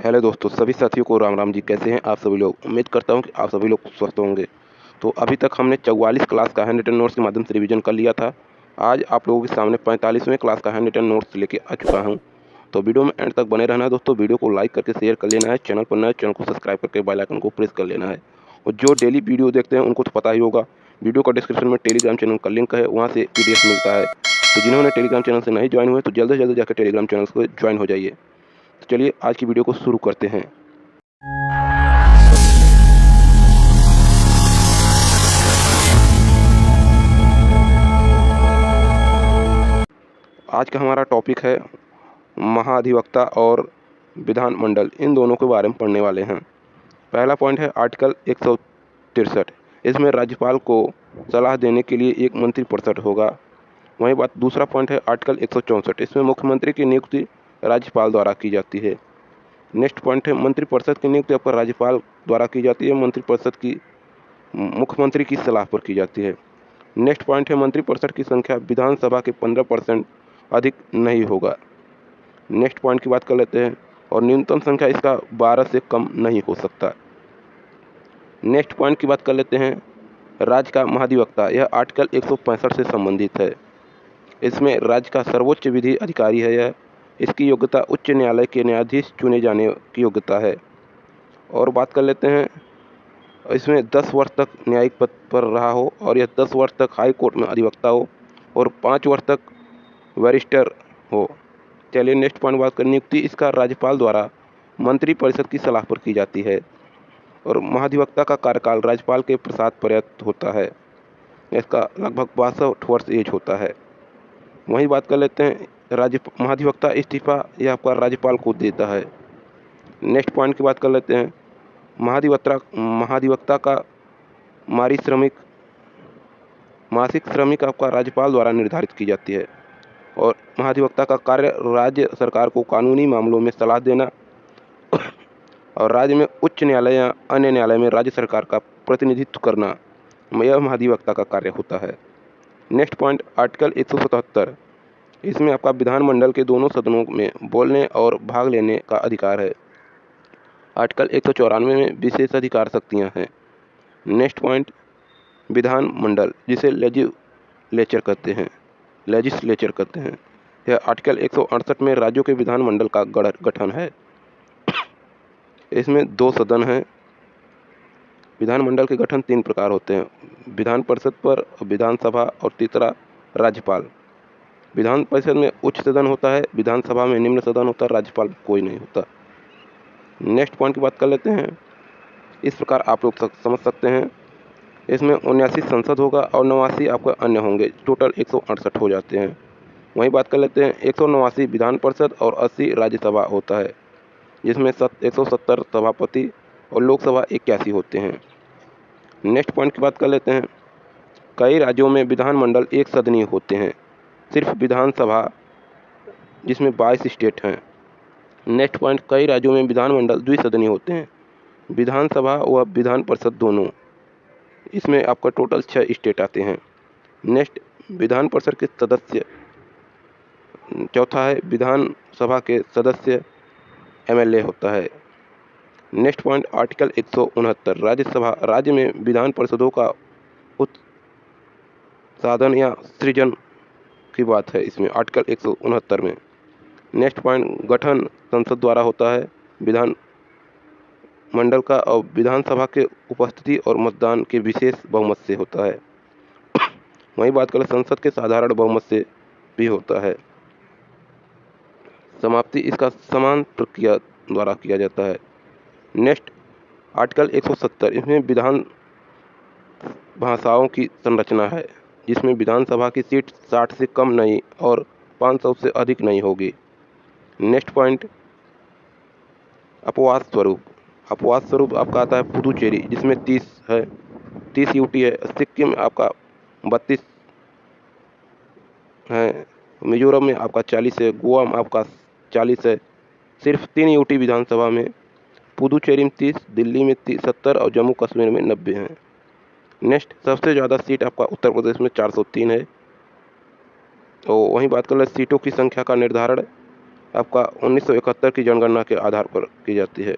Hello दोस्तों, सभी साथियों को राम राम जी। कैसे हैं आप सभी लोग? उम्मीद करता हूं कि आप सभी लोग स्वस्थ होंगे। तो अभी तक हमने 44 क्लास का हैंड रिटन नोट्स के माध्यम से रिवीजन कर लिया था। आज आप लोगों के सामने 45वें क्लास का हैंड रिटन नोट्स लेके आ चुका हूं। तो वीडियो में एंड तक बने रहना है दोस्तों। वीडियो को लाइक करके शेयर कर लेना है। चैनल पर नए चैनल को सब्सक्राइब करके बेल आइकन को प्रेस कर लेना है। और जो डेली वीडियो देखते हैं उनको तो पता ही होगा, वीडियो का डिस्क्रिप्शन में टेलीग्राम चैनल का लिंक है, वहाँ से PDF मिलता है। तो जिन्होंने टेलीग्राम चैनल से नहीं ज्वाइन हुए तो जल्द से जल्द जाकर टेलीग्राम चैनल को ज्वाइन हो जाइए। तो चलिए आज की वीडियो को शुरू करते हैं। आज का हमारा टॉपिक है महाधिवक्ता और विधानमंडल, इन दोनों के बारे में पढ़ने वाले हैं। पहला पॉइंट है आर्टिकल 163। इसमें राज्यपाल को सलाह देने के लिए एक मंत्रिपरिषद होगा। वहीं बात दूसरा पॉइंट है आर्टिकल 164। इसमें मुख्यमंत्री की नियुक्ति राज्यपाल द्वारा की जाती है। नेक्स्ट पॉइंट है मंत्रिपरिषद की नियुक्ति आपका राज्यपाल द्वारा की जाती है, मंत्रिपरिषद की मुख्यमंत्री की सलाह पर की जाती है। नेक्स्ट पॉइंट है मंत्रिपरिषद की संख्या विधानसभा के 15% अधिक नहीं होगा। नेक्स्ट पॉइंट की बात कर लेते हैं, और न्यूनतम संख्या इसका 12 से कम नहीं हो सकता। नेक्स्ट पॉइंट की बात कर लेते हैं राज्य का महाधिवक्ता। यह आर्टिकल 165 से संबंधित है। इसमें राज्य का सर्वोच्च विधि अधिकारी है यह। इसकी योग्यता उच्च न्यायालय के न्यायाधीश चुने जाने की योग्यता है। और बात कर लेते हैं, इसमें 10 वर्ष तक न्यायिक पद पर रहा हो, और यह 10 वर्ष तक हाई कोर्ट में अधिवक्ता हो, और 5 वर्ष तक वरिष्ठर हो। चलिए नेक्स्ट पॉइंट बात करें नियुक्ति। इसका राज्यपाल द्वारा मंत्रिपरिषद की सलाह पर की जाती है। और महाधिवक्ता का कार्यकाल राज्यपाल के प्रसाद पर्याप्त होता है। इसका लगभग 62 वर्ष एज होता है। वहीं बात कर लेते हैं महाधिवक्ता इस्तीफा यह आपका राज्यपाल को देता है। नेक्स्ट पॉइंट की बात कर लेते हैं महाधिवक्ता का मासिक श्रमिक आपका राज्यपाल द्वारा निर्धारित की जाती है। और महाधिवक्ता का कार्य राज्य सरकार को कानूनी मामलों में सलाह देना और राज्य में उच्च न्यायालय या अन्य न्यायालय में राज्य सरकार का प्रतिनिधित्व करना, यह महाधिवक्ता का कार्य होता है। Next point article 177। इसमें आपका विधानमंडल के दोनों सदनों में बोलने और भाग लेने का अधिकार है। आर्टिकल 194 में विशेषाधिकार शक्तियाँ हैं। नेक्स्ट पॉइंट विधानमंडल जिसे लेजिस्लेचर कहते हैं। यह आर्टिकल 168 में राज्यों के विधानमंडल का गठन है। इसमें 2 सदन हैं। विधानमंडल के गठन 3 प्रकार होते हैं, विधान परिषद पर, विधानसभा, और तीसरा राज्यपाल। विधान परिषद में उच्च सदन होता है, विधानसभा में निम्न सदन होता है, राज्यपाल कोई नहीं होता। नेक्स्ट पॉइंट की बात कर लेते हैं। इस प्रकार आप लोग समझ सकते हैं, इसमें 79 संसद होगा और 89 आपका अन्य होंगे, टोटल 168 हो जाते हैं। वहीं बात कर लेते हैं 189 विधान परिषद और 80 राज्यसभा होता है, जिसमें 170 सभापति और लोकसभा 81 होते हैं। नेक्स्ट पॉइंट की बात कर लेते हैं, कई राज्यों में विधानमंडल एक सदनीय होते हैं, सिर्फ विधानसभा जिसमें 22 स्टेट हैं। नेक्स्ट पॉइंट कई राज्यों में विधानमंडल द्विसदनीय होते हैं, विधानसभा व विधान परिषद दोनों। इसमें आपका टोटल 6 स्टेट आते हैं। नेक्स्ट विधान परिषद के सदस्य, चौथा है विधानसभा के सदस्य MLA होता है। Next point article 169 Rajya Sabha. राज्य में विधान परिषदों का उत्साधन या सृजन की बात है इसमें आर्टिकल 169 में। नेक्स्ट पॉइंट गठन संसद द्वारा होता है विधान मंडल का, और विधानसभा के उपस्थिति और मतदान के विशेष बहुमत से होता है। वहीं बात करें संसद के साधारण बहुमत से भी होता है। समाप्ति इसका समान प्रक्रिया द्वारा किया जाता है। Next article 170। इसमें विधान भाषाओं की संरचना है, जिसमें विधानसभा की सीट 60 से कम नहीं और 500 से अधिक नहीं होगी। नेक्स्ट पॉइंट अपवाद स्वरूप आपका आता है पुदुचेरी, जिसमें 30 UT है। सिक्किम आपका 32 है। मिजोरम में आपका 40 है। गोवा में आपका 40 है। सिर्फ 3 UT विधानसभा में, पुदुचेरी में 30, दिल्ली में 70 और जम्मू कश्मीर में 90 हैं। नेक्स्ट सबसे ज़्यादा सीट आपका उत्तर प्रदेश में 403 है। तो वहीं बात कर ले सीटों की संख्या का निर्धारण, आपका 1971 की जनगणना के आधार पर की जाती है।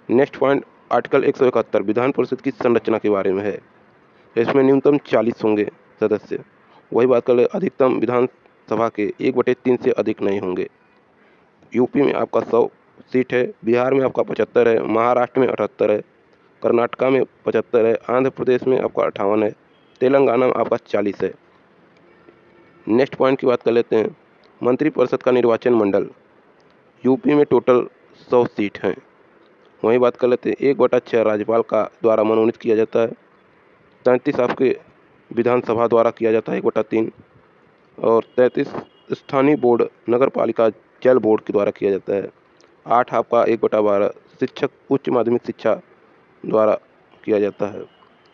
Next point, article 171 Vidhan Parishad की संरचना के बारे में है। इसमें न्यूनतम 40 होंगे सदस्य। वही बात कर ले, अधिकतम विधानसभा के 1/3 से अधिक नहीं होंगे। यूपी में आपका 100 सीट है, बिहार में आपका 75 है, महाराष्ट्र में 78 है, कर्नाटका में 75 है, आंध्र प्रदेश में आपका 58 है, तेलंगाना में आपका 40 है। नेक्स्ट पॉइंट की बात कर लेते हैं, मंत्रिपरिषद का निर्वाचन मंडल। यूपी में टोटल 100 सीट हैं। वहीं बात कर लेते हैं, 1/6 राज्यपाल का द्वारा मनोनीत किया जाता है, 33 आपके विधानसभा द्वारा किया जाता है 1/3, और 33 स्थानीय बोर्ड नगर पालिका जल बोर्ड के द्वारा किया जाता है। 8 आपका 1/12 शिक्षक उच्च माध्यमिक शिक्षा द्वारा किया जाता है।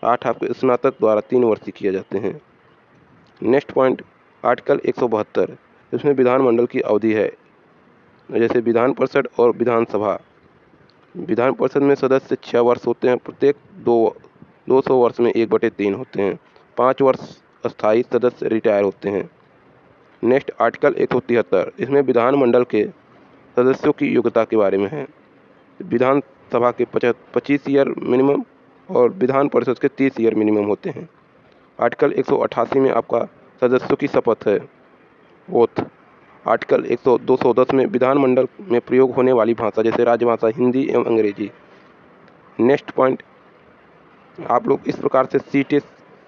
8 आपके स्नातक द्वारा 3 वर्षीय किए जाते हैं। नेक्स्ट पॉइंट, आर्टिकल 172, इसमें विधानमंडल की अवधि है, जैसे विधान परिषद और विधानसभा। विधान परिषद में सदस्य 6 वर्ष होते हैं, प्रत्येक 200 वर्ष में 1/3 होते हैं। 5 वर्ष अस्थायी सदस्य रिटायर होते हैं। नेक्स्ट, आर्टिकल 173, इसमें विधानमंडल के सदस्यों की योग्यता के बारे में है। विधानसभा के 25 ईयर मिनिमम और विधान परिषद के 30 ईयर मिनिमम होते हैं। आर्टिकल 188 में आपका सदस्यों की शपथ है, ओथ। आर्टिकल 210 में विधानमंडल में प्रयोग होने वाली भाषा, जैसे राजभाषा हिंदी एवं अंग्रेजी। नेक्स्ट पॉइंट, आप लोग इस प्रकार से सीटें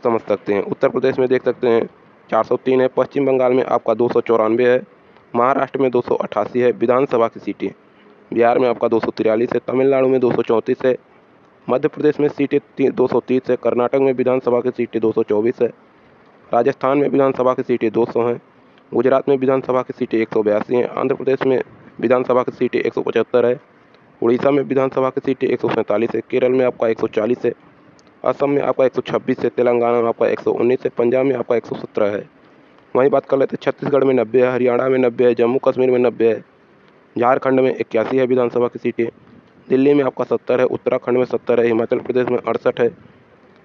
समझ सकते हैं। उत्तर प्रदेश में देख सकते हैं 403 है, पश्चिम बंगाल में आपका 294 है, महाराष्ट्र में 288 है विधानसभा की सीटें, बिहार में आपका 243 है, तमिलनाडु में 234 है, मध्य प्रदेश में सीटें 230 है, कर्नाटक में विधानसभा की सीटें 224 है, राजस्थान में विधानसभा की सीटें 200 हैं, गुजरात में विधानसभा की सीटें 182 हैं, आंध्र प्रदेश में विधानसभा की सीटें 175 है, उड़ीसा में विधानसभा की सीटें 147 है, केरल में आपका 140 है, असम में आपका 126 है, तेलंगाना में आपका 119 है, पंजाब में आपका 117 है। वहीं बात कर लेते हैं, छत्तीसगढ़ में 90 है, हरियाणा में 90 है, जम्मू कश्मीर में 90 है, झारखंड में 81 है विधानसभा की सीटें, दिल्ली में आपका 70 है, उत्तराखंड में 70 है, हिमाचल प्रदेश में 68 है,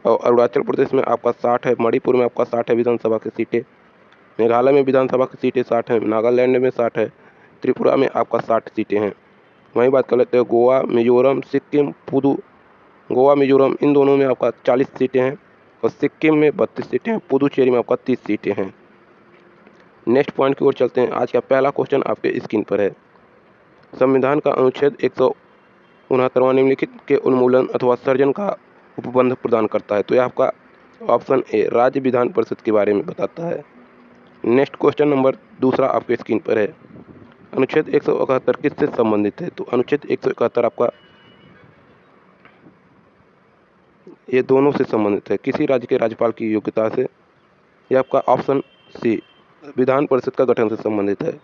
और अरुणाचल प्रदेश में आपका 60 है, मणिपुर में आपका 60 है विधानसभा की सीटें, मेघालय में विधानसभा की सीटें 60 हैं, नागालैंड में 60 है, त्रिपुरा में आपका 60 सीटें हैं। वहीं बात कर लेते हैं, गोवा, मिजोरम, सिक्किम, गोवा मिजोरम इन दोनों में आपका 40 सीटें हैं, और सिक्किम में 32 सीटें हैं, पुदुचेरी में आपका 30 सीटें हैं। नेक्स्ट पॉइंट की ओर चलते हैं। आज का पहला क्वेश्चन आपके स्क्रीन पर है, संविधान का अनुच्छेद 169वां निम्नलिखित के उन्मूलन अथवा सर्जन का उपबंध प्रदान करता है। तो यह आपका ऑप्शन ए राज्य विधान परिषद के बारे में बताता है। नेक्स्ट क्वेश्चन नंबर दूसरा आपके स्क्रीन पर है, अनुच्छेद 171 किससे संबंधित है? तो अनुच्छेद 171 आपका ये दोनों से संबंधित है, किसी राज्य के राज्यपाल की योग्यता से। यह आपका ऑप्शन सी विधान परिषद का गठन से संबंधित है।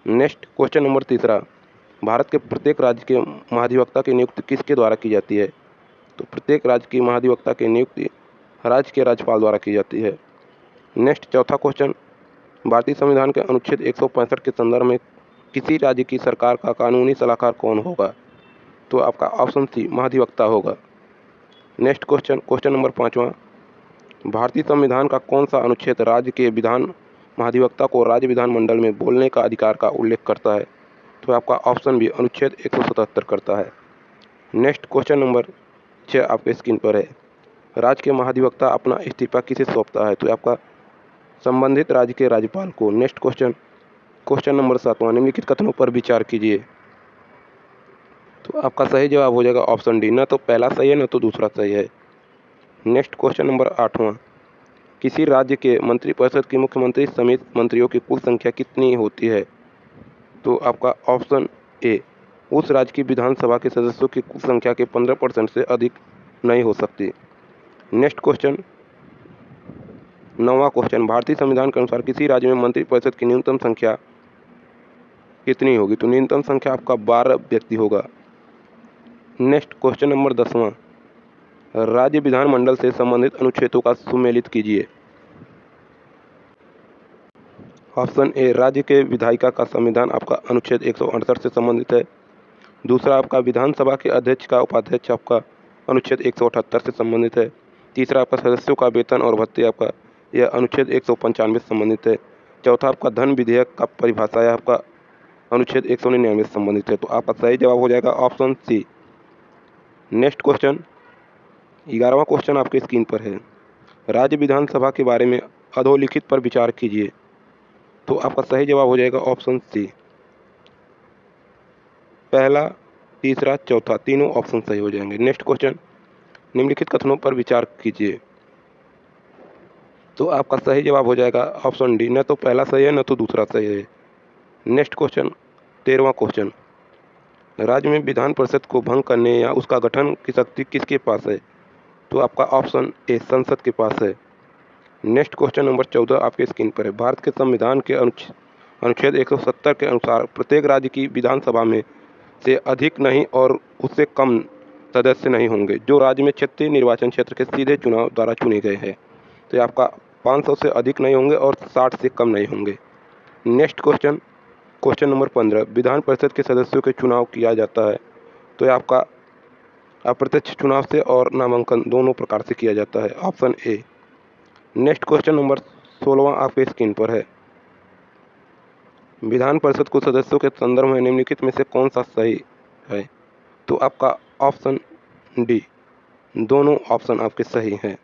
नेक्स्ट क्वेश्चन नंबर तीसरा, भारत के प्रत्येक राज्य के महाधिवक्ता की नियुक्ति किसके द्वारा की जाती है? तो प्रत्येक राज्य की महाधिवक्ता की नियुक्ति राज्य के राज्यपाल द्वारा की जाती है। नेक्स्ट चौथा क्वेश्चन, भारतीय संविधान के अनुच्छेद 165 के संदर्भ में किसी राज्य की सरकार का कानूनी सलाहकार कौन होगा? तो आपका ऑप्शन सी महाधिवक्ता होगा। नेक्स्ट क्वेश्चन नंबर पाँचवा, भारतीय संविधान का कौन सा अनुच्छेद राज्य के विधान महाधिवक्ता को राज्य विधानमंडल में बोलने का अधिकार का उल्लेख करता है? तो आपका ऑप्शन बी अनुच्छेद 177 करता है। नेक्स्ट क्वेश्चन नंबर 6 आपके स्क्रीन पर है, राज्य के महाधिवक्ता अपना इस्तीफा किसे सौंपता है? तो आपका संबंधित राज्य के राज्यपाल को। नेक्स्ट क्वेश्चन नंबर 7वां, निम्नलिखित कथनों पर विचार कीजिए। तो आपका सही जवाब हो जाएगा ऑप्शन डी, ना तो पहला सही है ना तो दूसरा सही है। नेक्स्ट क्वेश्चन नंबर 8वां, किसी राज्य के मंत्रिपरिषद की मुख्यमंत्री समेत मंत्रियों की कुल संख्या कितनी होती है? तो आपका ऑप्शन ए उस राज्य की विधानसभा के सदस्यों की कुल संख्या के 15% से अधिक नहीं हो सकती। नेक्स्ट क्वेश्चन 9वां क्वेश्चन, भारतीय संविधान के अनुसार किसी राज्य में मंत्रिपरिषद की न्यूनतम संख्या कितनी होगी? तो न्यूनतम संख्या आपका 12 व्यक्ति होगा। नेक्स्ट क्वेश्चन नंबर 10वां, राज्य विधानमंडल से संबंधित अनुच्छेदों का सुमेलित कीजिए। ऑप्शन ए राज्य के विधायिका का संविधान आपका अनुच्छेद 168 से संबंधित है। दूसरा आपका विधानसभा के अध्यक्ष का उपाध्यक्ष आपका अनुच्छेद 178 से संबंधित है। तीसरा आपका सदस्यों का वेतन और भत्ते आपका यह अनुच्छेद 195 से संबंधित है। चौथा आपका धन विधेयक का परिभाषा है आपका अनुच्छेद 199 से संबंधित है। तो आपका सही जवाब हो जाएगा ऑप्शन सी। नेक्स्ट क्वेश्चन, 11वां क्वेश्चन आपके स्क्रीन पर है। राज्य विधानसभा के बारे में अधोलिखित पर विचार कीजिए। तो आपका सही जवाब हो जाएगा ऑप्शन सी। पहला, तीसरा, चौथा, तीनों ऑप्शन सही हो जाएंगे। नेक्स्ट क्वेश्चन, निम्नलिखित कथनों पर विचार कीजिए। तो आपका सही जवाब हो जाएगा ऑप्शन डी। न तो पहला सही है न तो दूसरा सही है। नेक्स्ट क्वेश्चन, 13वां क्वेश्चन, राज्य में विधान परिषद को भंग करने या उसका गठन की शक्ति किसके पास है? तो आपका ऑप्शन ए, संसद के पास है। नेक्स्ट क्वेश्चन नंबर 14 आपके स्क्रीन पर है। भारत के संविधान के अनुच्छेद 170 के अनुसार प्रत्येक राज्य की विधानसभा में से अधिक नहीं और उससे कम सदस्य नहीं होंगे जो राज्य में क्षेत्रीय निर्वाचन क्षेत्र के सीधे चुनाव द्वारा चुने गए हैं। तो आपका 500 से अधिक नहीं होंगे और 60 से कम नहीं होंगे। Next question, question number 15, Vidhan Parishad के सदस्यों के चुनाव किया जाता है। तो आपका अप्रत्यक्ष चुनाव से और नामांकन दोनों प्रकार से किया जाता है, option A. Next question number 16वां आपके स्क्रीन पर है। विधान परिषद को सदस्यों के संदर्भ में निम्नलिखित में से कौन सा सही है? तो आपका ऑप्शन डी, दोनों ऑप्शन आपके सही हैं।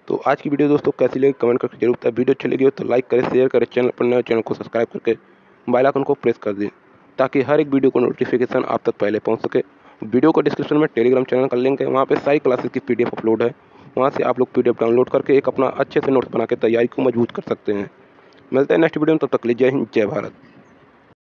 तो आज की वीडियो दोस्तों कैसी लगी कमेंट करके जरूर बताएं। वीडियो अच्छी लगी हो तो लाइक करें, शेयर करें, चैनल पर नए चैनल को सब्सक्राइब करके बेल आइकन को प्रेस कर दें ताकि हर एक वीडियो को नोटिफिकेशन आप तक पहले पहुंच सके। वीडियो को डिस्क्रिप्शन में टेलीग्राम चैनल का लिंक है, वहाँ पे सारी क्लासेस की PDF अपलोड है। वहाँ से आप लोग PDF डाउनलोड करके एक अपना अच्छे से नोट्स बना के तैयारी को मजबूत कर सकते हैं। मिलते हैं नेक्स्ट वीडियो में, तब तक के लिए जय हिंद, जय भारत।